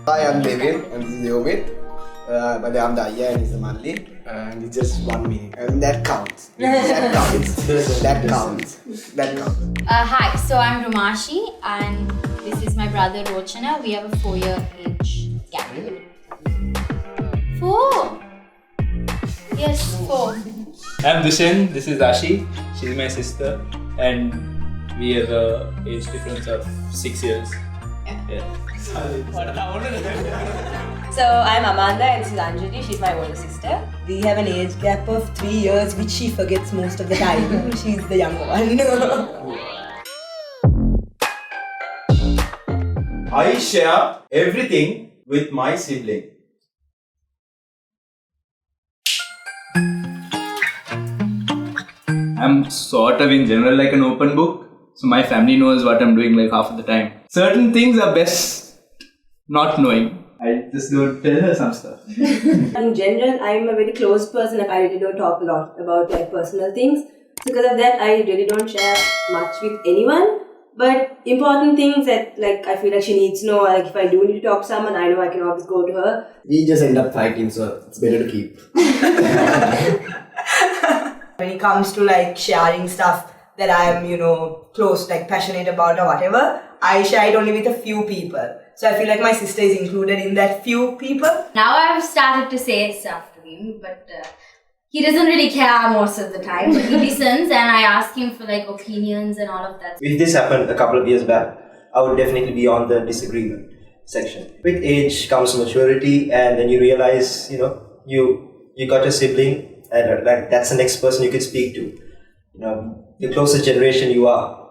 Hi, I'm Devin, and this is Yomit. But I'm Daya and he's Manli. And it's just 1 minute. And that counts. That counts. That counts. That counts. Hi, so I'm Rumashi and this is my brother Rochana. We have a 4-year age gap. 4? Yes, 4. I'm Dushen, this is Ashi, she's my sister, and we have a age difference of 6 years. Yeah. So I'm Amanda and this is Anjali, she's my older sister. We have an age gap of 3 years, which she forgets most of the time. She's the younger one. I share everything with my sibling. I'm sort of in general like an open book, so my family knows what I'm doing like half of the time. Certain things are best not knowing. I just don't tell her some stuff. In general, I'm a very closed person, like I really don't talk a lot about like personal things. So because of that, I really don't share much with anyone. But important things that like I feel like she needs to know, like if I do need to talk to someone, I know I can always go to her. We just end up fighting, so it's better to keep. When it comes to like sharing stuff that I am, close, like passionate about or whatever, I share it only with a few people. So I feel like my sister is included in that few people. Now I've started to say stuff to him, but he doesn't really care most of the time. But he listens and I ask him for like opinions and all of that. If this happened a couple of years back, I would definitely be on the disagreement section. With age comes maturity, and then you realize, you got a sibling, and like that's the next person you can speak to. The closest generation you are.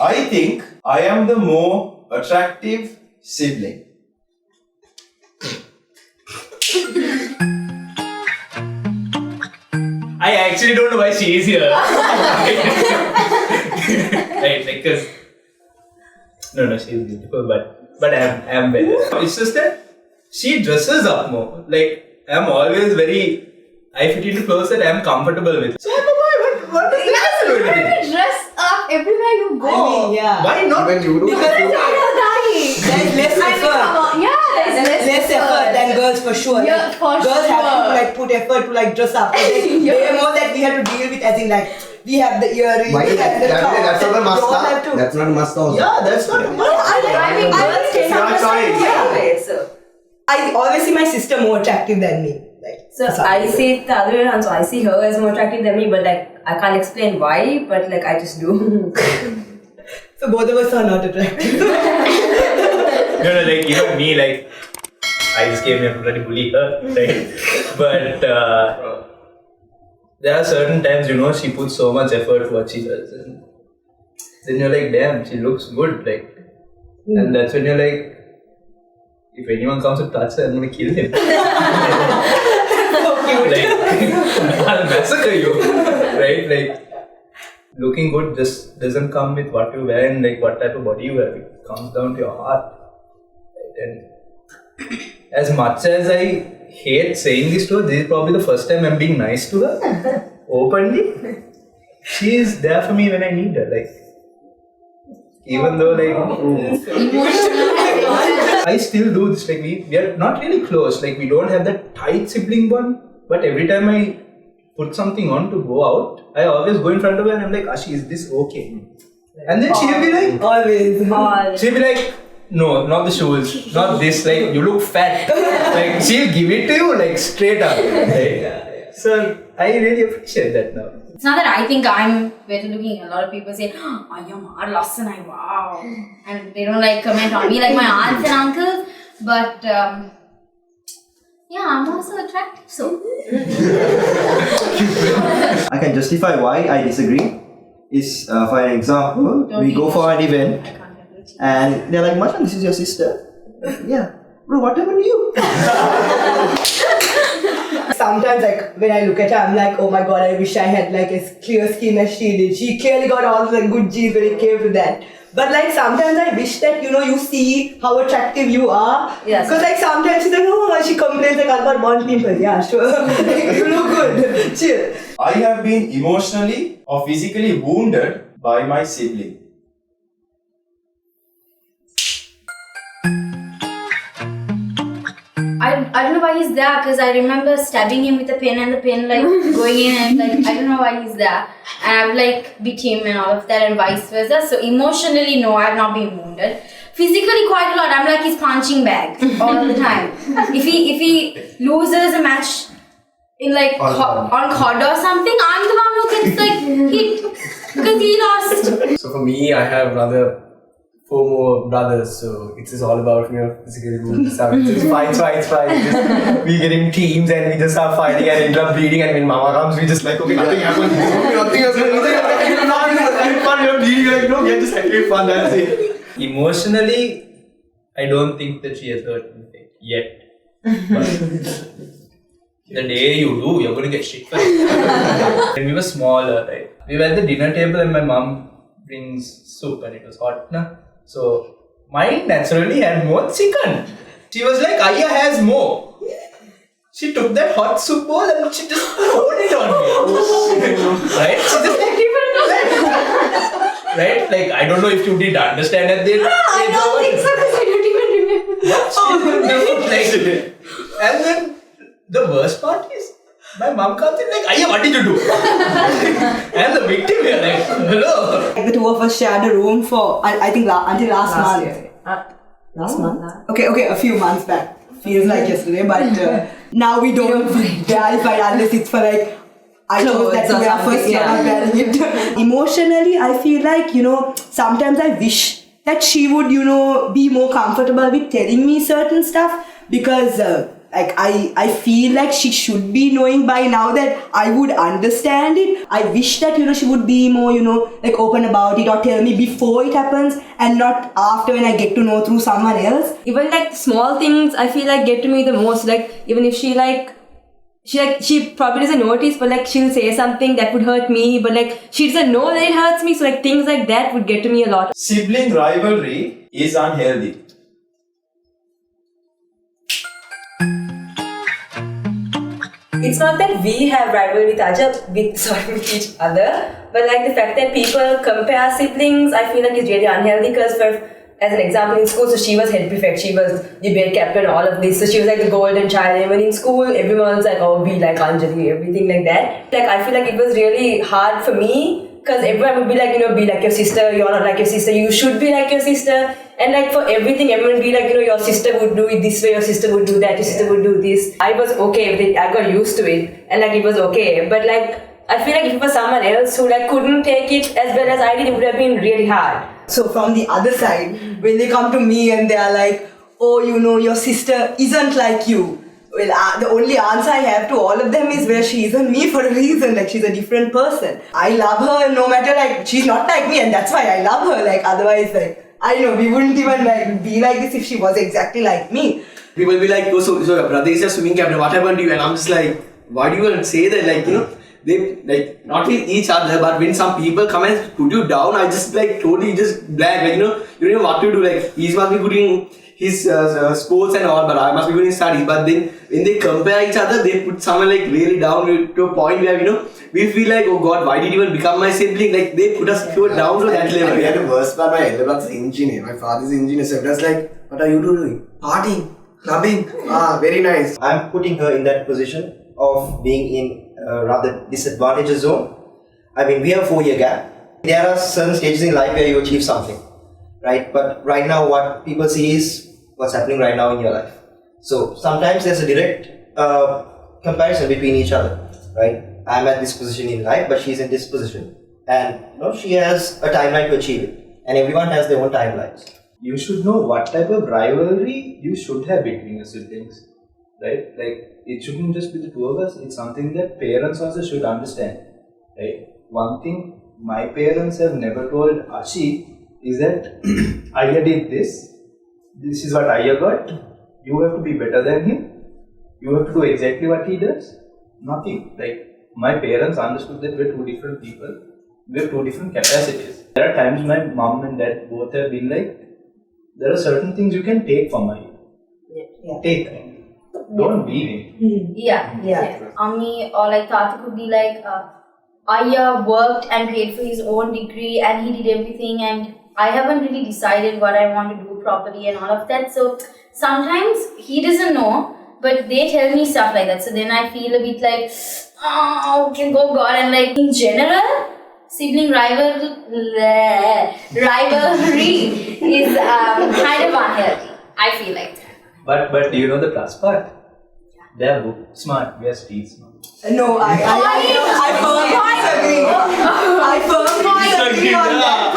I think I am the more attractive sibling. I actually don't know why she is here. Right, like, cause no, she's beautiful, but I'm better. It's just that she dresses up more. Like, I'm always I fit into clothes that I'm comfortable with. So I don't know what does that have to do with anything? Dress up everywhere you go. I mean, yeah. Why not? Even you do. Because You're dying. there's less effort. There's Less effort than girls for sure. Yeah, for girls have to sure. like put effort to like dress up. Way more that we have to deal with, as in like we have the earrings, Why? we have the top. That's not a We all have must. to. That's not a must also. Yeah, that's not. I mean, girls can choice. Anyway, so I always see my sister more attractive than me. Like, I see it the other way around. So I see her as more attractive than me, but like I can't explain why, but like I just do. So both of us are not attractive. No, like even me, like I just came here to bloody bully her, right? But there are certain times, she puts so much effort to what she does, and then you're like, damn, she looks good, like, and that's when you're like, if anyone comes to touch her, I'm gonna kill him. Like, I'll massacre you, right? Like, looking good just doesn't come with what you wear and like what type of body you wear. It comes down to your heart. Right? And as much as I hate saying this to her, this is probably the first time I'm being nice to her openly. She is there for me when I need her. Like, even though like I still do this. Like we are not really close. Like we don't have that tight sibling bond. But every time I put something on to go out, I always go in front of her and I'm like, Ashi, is this okay? And then she'll be like, Always. she'll be like, no, not the shoes, not this, like, you look fat. Like, she'll give it to you, like, straight up. Right? So, I really appreciate that now. It's not that I think I'm better looking. A lot of people say, oh, you're more lost and wow. And they don't like comment on me like my aunts and uncles. But yeah, I'm also attractive, so. I can justify why I disagree. Is for an example, we go for an event and they're like, Machan, this is your sister. Yeah. Bro, what happened to you? Sometimes, like, when I look at her, I'm like, oh my god, I wish I had like as clear skin as she did. She clearly got all the good genes when it came to that. But like sometimes I wish that you see how attractive you are. Yes. Because like sometimes she's like, oh, she complains like I've got one pimple. Yeah, sure. You look good. Chill. I have been emotionally or physically wounded by my sibling. I don't know why he's there, because I remember stabbing him with a pin and the pin like going in, and like I don't know why he's there. And I would like beat him and all of that, and vice versa. So emotionally, no, I've not been wounded. Physically, quite a lot. I'm like his punching bag all the time. If he loses a match in like on COD or something, I'm the one who gets like hit because he lost. So for me, I have another 4 more brothers, so it's just all about physically moving stuff. It's just fights. We get in teams and we just start fighting and end up bleeding. And when Mama comes, we just like, okay, nothing happened. Nothing happened. You're bleeding. You're like, no, we are just having fun. That's it. Emotionally, I don't think that she has hurt me yet. But the day you do, you're going to get shit for it. When we were smaller, right? We were at the dinner table and my mom brings soup and it was hot. So mine naturally had more chicken. She was like, Aya has more. She took that hot soup bowl and she just poured it on me. Right? She just like, right? Like, I don't know if you did understand at the I don't think so, because I don't even remember. And then the worst part is, my mom comes in like, Aya, what did you do? And the victim here like, hello. The two of us shared a room for, I think, until last month. Last month? Okay, a few months back. Feels like yesterday, but now we don't dare fight unless it's for like, I chose that to wear first, you're not wearing it. Emotionally, I feel like, sometimes I wish that she would, be more comfortable with telling me certain stuff, because I feel like she should be knowing by now that I would understand it. I wish that, she would be more, like open about it or tell me before it happens and not after when I get to know through someone else. Even like small things, I feel like get to me the most. Like even if she probably doesn't notice, but like she'll say something that would hurt me, but like she doesn't know that it hurts me. So like things like that would get to me a lot. Sibling rivalry is unhealthy. It's not that we have rivalry with each other, but like the fact that people compare siblings, I feel like is really unhealthy. Because as an example, in school, so she was head prefect, she was debate captain, all of this. So she was like the golden child. And when in school, everyone's like, oh, be like Anjali, everything like that. Like I feel like it was really hard for me, because everyone would be like, be like your sister, you're not like your sister, you should be like your sister. And like for everything, everyone would be like, your sister would do it this way, your sister would do that, your sister would do this. I was okay with it, I got used to it, and like it was okay. But like, I feel like if it was someone else who like couldn't take it as well as I did, it would have been really hard. So from the other side, when they come to me and they are like, oh, your sister isn't like you. Well, the only answer I have to all of them is, well, she isn't me for a reason. Like, she's a different person. I love her no matter, like, she's not like me, and that's why I love her. Like, otherwise, like, I know, we wouldn't even like be like this if she was exactly like me. People will be like, oh, so your brother is a swimming captain, what happened to you? And I'm just like, why do you even say that? Like, they, like, not with each other, but when some people come and put you down, I just, like, totally just blank. Like, you don't know what to do. Like, he must be putting his sports and all, but I must be putting studies. But then, when they compare each other, they put someone, like, really down to a point where, we feel like, oh God, why did you even become my sibling? Like, they put us down to that level. We had the worst part, my elder brother's engineer. My father's engineer, so it was like, what are you doing? Partying, clubbing. Very nice. I'm putting her in that position of being in a rather disadvantaged zone. I mean, we have a 4-year gap. There are certain stages in life where you achieve something, right? But right now, what people see is what's happening right now in your life. So sometimes there's a direct comparison between each other, right? I'm at this position in life, but she's in this position. And she has a timeline to achieve it. And everyone has their own timelines. You should know what type of rivalry you should have between your siblings, right? Like, it shouldn't just be the two of us. It's something that parents also should understand, right? One thing my parents have never told Ashi is that Aya did this. This is what Aya got. You have to be better than him. You have to do exactly what he does. Nothing. Like, my parents understood that we're two different people. We have two different capacities. There are times my mom and dad both have been like, there are certain things you can take from Aya. Yeah. Take. Don't beat him. Yeah. Ami or like Tata could be like, Aya worked and paid for his own degree and he did everything, and I haven't really decided what I want to do properly and all of that. So sometimes he doesn't know but they tell me stuff like that. So then I feel a bit like, oh, okay, go God. And like in general, sibling rivalry is kind of unhealthy. I feel like that. But do you know the plus part? They are book smart, we are street smart. No, I firmly disagree. I firmly disagree on that.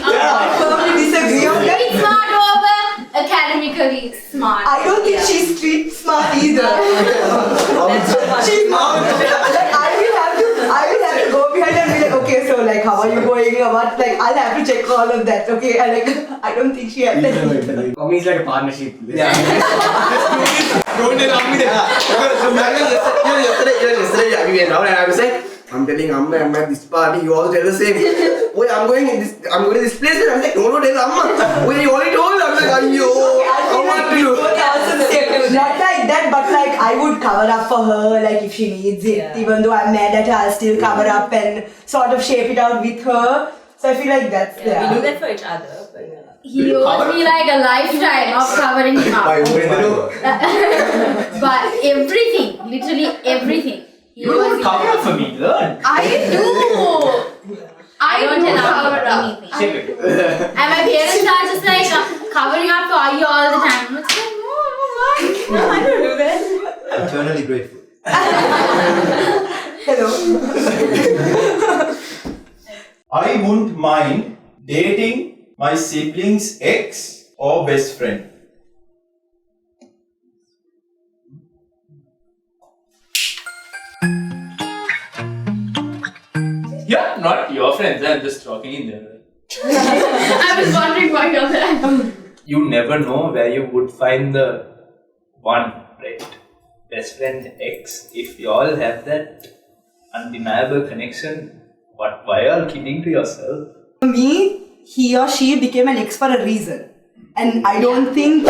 I firmly disagree on that. Street smart over academically smart. I don't think she's street smart either. She's not. Like I will have to go behind and be like, okay, so like how are you going? Or what? Like I'll have to check all of that. Okay, and like I don't think she has that. For me, it's like a partnership. Yeah. Don't tell me that. Yesterday we went out and I was like, I'm telling Amma, I'm at this party, you all tell the same. Wait, I'm going to this place. And I was like, no, tell Amma. Wait, you already told. I was like, ayyo, how much do you? Not like that, but like I would cover up for her, like if she needs it. Even though I'm mad at her, I'll still cover up and sort of shape it out with her. So I feel like that's We do that for each other. But, He owes me like a lifetime of covering him up. But everything, literally everything. You don't cover up for me, learn. I do. I don't cover up anything. Shape it. And my parents are just like covering up for you all the time. I'm just like, no, I don't do that. Eternally grateful. hello. I wouldn't mind dating my sibling's ex or best friend. Yeah, not your friends, I'm just talking in general. I was wondering why you're there. You never know where you would find the one, right? Best friend ex. If you all have that undeniable connection, why are you kidding to yourself? For me, he or she became an ex for a reason. And I don't think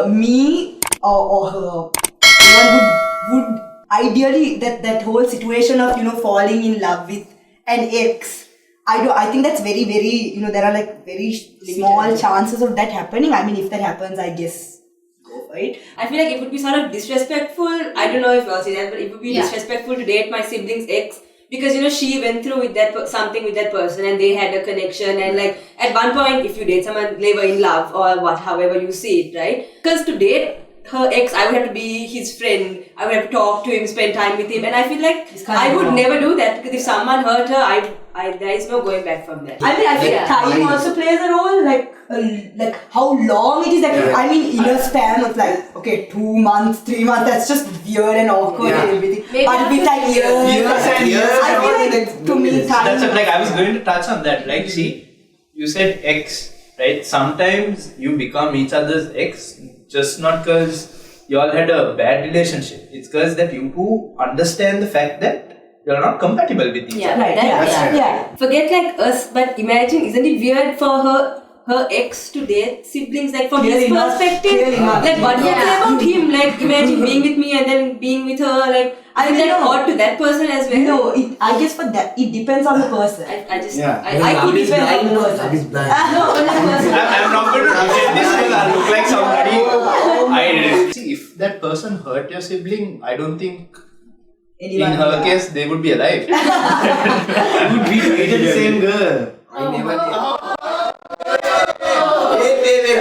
me or her would ideally that whole situation of falling in love with an ex. I think that's very, very, there are like very small chances of that happening. I mean, if that happens, I guess go for it. I feel like it would be sort of disrespectful. I don't know if I'll say that, but it would be disrespectful to date my sibling's ex. Because she went through with something with that person and they had a connection, and like at one point if you date someone they were in love or however you see it, right? Because to date her ex I would have to be his friend, I would have to talk to him, spend time with him, and I feel like I would never do that because if someone hurt her there is no going back from that. I mean, I think time also plays a role, like how long it is. Like, I mean, in a span of like, 2 months, 3 months, that's just weird and awkward and everything. Maybe but with like years and years. I feel like to me, time. That's like I was going to touch on that. Like, see, you said ex, right? Sometimes you become each other's ex just not because you all had a bad relationship. It's because that you two understand the fact that you're not compatible with each other. Right, yeah. Forget like us, but imagine, isn't it weird for her ex to date siblings, like from his perspective? Like what would you say about him? Like imagine being with me and then being with her, like I think that odd to that person as well. No, I guess for that, it depends on the person. I could depend on the person. No, on the person. I'm not going to defend this because I look like somebody. See, if that person hurt your sibling, I don't think in her case they would be alive. Would we dated the same girl? Wait.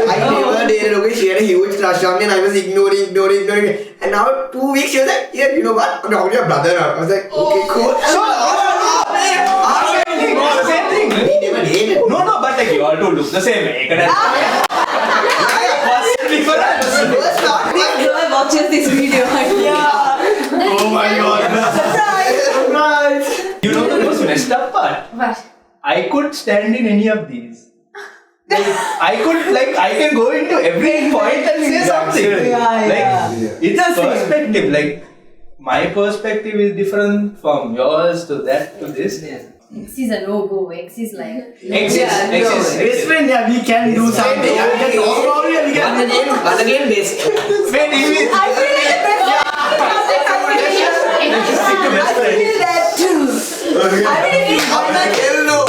I never dated. Okay, she had a huge crush on me and I was ignoring. And now 2 weeks she was like, yeah, you know what? I'm talking to your brother now. I was like, okay, cool. Same thing. We never dated. No, but like you all two look the same way. What's the difference? Girl watches this video. Oh my god. Surprise! You know the most messed up part? What? I could stand in any of these. Like, I can go into every point and say something. It's perspective. Like, my perspective is different from yours to that to this. X is a no-go. X is like... Best friend, we can do something. We can talk about it and we can... But again, best. I feel like the best friend. I feel that too. I mean, I'm like, hell no.